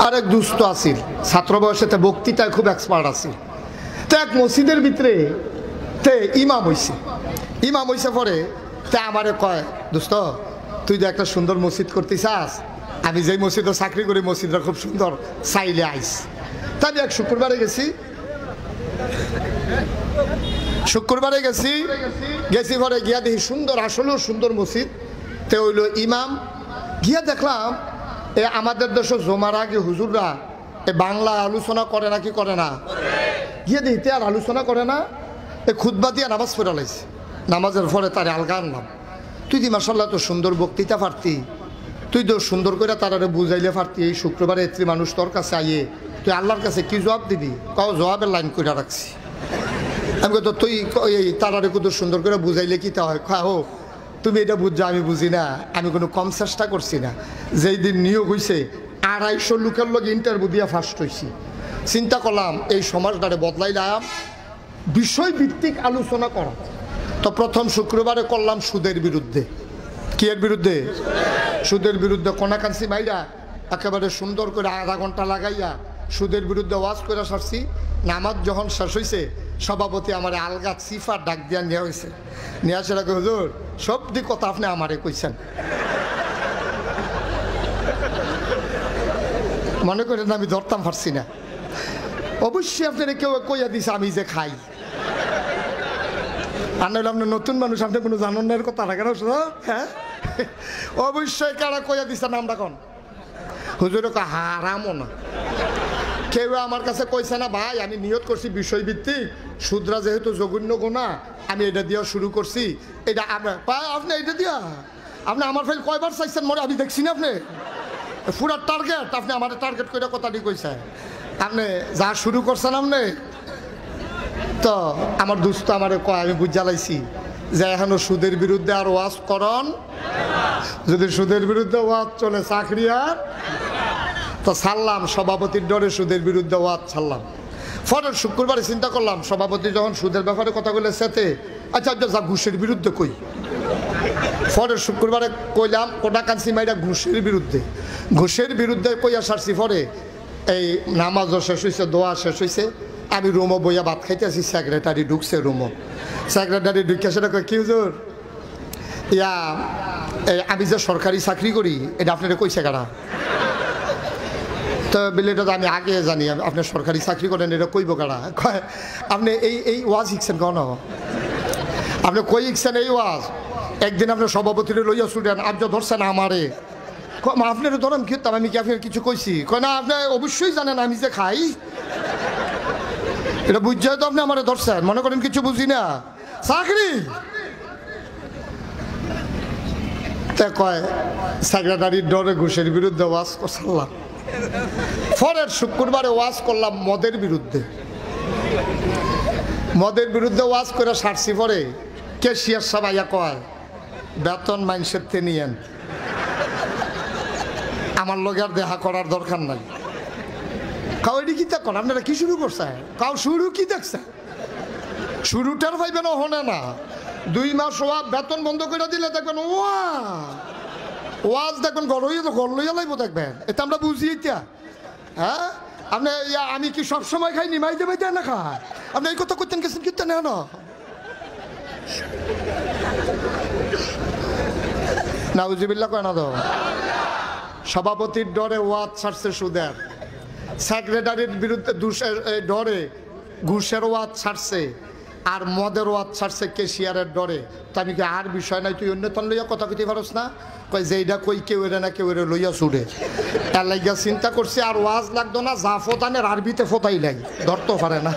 আরেক দুস্থ আছিল, ছাত্র বয়সেতে বক্তৃতায় খুব এক্সপার্ট আছিল। তো এক মসজিদের ভিতরে তে ইমাম হইছে পরে তে আমারে কয়, দোস্ত তুই যে একটা সুন্দর মসজিদ করতে চাস, আমি যেই মসজিদে চাকরি করি মসজিদটা খুব সুন্দর, চাইলে আইস। তা আমি এক শুক্রবারে গেছি পরে গিয়া দেখি সুন্দর, আসলেও সুন্দর মসজিদ। তে হইল ইমাম, গিয়া দেখলাম আমাদের দেশে জমার আগে হুজুররা বাংলা আলোচনা করে না, কি করে না, গিয়ে দিতে আর আলোচনা করে না, খুতবা দিয়ে নামাজ পড়া লাইছে। নামাজের পরে তারে আলগা আনলাম, তুই দি মাসাল্লাহ তো সুন্দর বক্তৃতা পারতি, তুই তো সুন্দর করে তারারে বুঝাইলে পারতি, এই শুক্রবারে এত্রি মানুষ তোর কাছে আইয়ে তুই আল্লাহর কাছে কি জবাব দিবি? কাউ জবাবের লাইন করে রাখছি। আমি তো তুই এই তারারে কত সুন্দর করে বুঝাইলে কি তা হয়? খাও তুমি এটা বুঝছো, আমি বুঝি না, আমি কোনো কম চেষ্টা করছি না। যেই দিন নিয়োগ হয়েছে 250 লোকের লোক ইন্টারভিউ দিয়ে ফার্স্ট হয়েছি। চিন্তা করলাম এই সমাজটারে বদলাইলাম, বিষয়ভিত্তিক আলোচনা করা। তো প্রথম শুক্রবারে করলাম সুদের বিরুদ্ধে। কি এর বিরুদ্ধে? সুদের বিরুদ্ধে। কোনাকান্সি মাইরা একেবারে সুন্দর করে আধা ঘন্টা লাগাইয়া সুদের বিরুদ্ধে ওয়াজ করে সারছি। নামাজ যখন শেষ হয়েছে সভাপতি আমার আলগা সিফার ডাক দিয়া নেওয়া হয়েছে। নিয়ে আসে রাখে, হুজুর সব দিক কথা আপনি আমারে কইছেন, মনে করেন আমি ধরতাম পারছি না। অবশ্যই আপনারা কেউ কইয়া দিছে আমি যে খাই, আর নইলে আপনার নতুন মানুষ, আপনি কোনো জানেন না এর কথা রাখেন। হ্যাঁ অবশ্যই কারা কইয়া দিছে নামটা কোন? হুজুর হারামও না, কেউ আমার কাছে কইছে না ভাই আমি নিয়ত করছি বিষয়ভিত্তিক, সুদরা যেহেতু জঘন্য গোনা আমি এটা দিয়া শুরু করছি। এটা আপনি এটা দিয়া আপনি আমার ফাইল কয়বার চাইছেন মনে আমি দেখছি না, আপনি পুরা টার্গেট, আপনি আমার টার্গেট করে কথাটি কইছে, আপনি যা শুরু করছেন আপনি। তো আমার দুস্থ আমার কয়, আমি বুঝ জ্বালাইছি যে এখনো সুদের বিরুদ্ধে আর ওয়াজ করন, যদি সুদের বিরুদ্ধে ওয়াজ চলে চাকরি আর। তো ছাড়লাম, সভাপতির ডরে সুদের বিরুদ্ধে ওয়াজ ছাড়লাম। পরের শুক্রবারে চিন্তা করলাম সভাপতি যখন সুদের ব্যাপারে কথা বলে সেতে, আচ্ছা যা ঘুষের বিরুদ্ধে কই। পরের শুক্রবারে কইলাম কোনাকান্সি মাইরা ঘুষের বিরুদ্ধে কইয়া সারছি। পরে এই নামাজও শেষ হয়েছে, দোয়া শেষ হয়েছে, আমি রুমো বইয়া ভাত খাইতে আছি, সেক্রেটারি ঢুকছে রুমো। সেক্রেটারি ঢুকে সেটা কয়, কি হুজুর ইয়া আমি যে সরকারি চাকরি করি এটা আপনারা কইছে কারা? তো বিলেটা তো আমি আগে জানি, আপনি সরকারি চাকরি করেন এটা কইব কারা? কয় আপনি এই ওয়াজ শিখছেন কেন? আপনি কই শিখছেন এই ওয়াজ? একদিন আপনার সভাপতিরে লইয়া ছুটেন, আপনি ধরছেন আমারে, আপনার ধরেন কি আমি কি আপনার কিছু কইছি? কয় না আপনি অবশ্যই জানেন আমি যে খাই, এটা বুঝছে তো আপনি আমারে ধরছেন, মনে করেন কিছু বুঝি না চাকরি। তা কয় সেক্রেটারির ডরে ঘুষের বিরুদ্ধে ওয়াজ করলাম। পরের শুক্রবারে ওয়াজ করলাম মদের বিরুদ্ধে ওয়াজ করে সারছি। পরে ক্যাশিয়ার সব আইয়া কয়, বেতন মানুষের তে নিয়েন, আমার লগে আর দেখা করার দরকার নাই। কাউ এটি কি দেখুন আপনারা কি শুরু করছে? কাউ শুরু কি দেখছে? শুরুটার পাইবেন হনে না, 2 মাস বেতন বন্ধ করে দিলে দেখবেন ওয়াজ দেখবেন ঘর লইয়া লাইব দেখবেন। এটা আমরা বুঝি এটা। হ্যাঁ আপনি আমি কি সবসময় খাই নিমাই দেবে না খায়? আপনি এই কথা করতেন গেছেন কিন্তু না নাউজুবিল্লাহ কয় না তো। সভাপতির ডরে ওয়াজ ছাড়ছে সুদের, সেক্রেটারির বিরুদ্ধে ডরে ঘুষের ওয়াজ ছাড়ছে, আর মদের ওয়াজ ছাড়ছে ক্যাশিয়ারের ডরে। তো আমি কি আর বিষয় নাই, তুই অন্যতন লইয়া কথা কইতে পারস না? কই যে এইটা কই কেউ এরে না কেউ এরে লইয়া ছুড়ে। এর লাগিয়া চিন্তা করছি আর ওয়াজ লাগতো না, যা ফোতানের আরবিতে ফোতাই লাই, ধরতেও পারে না।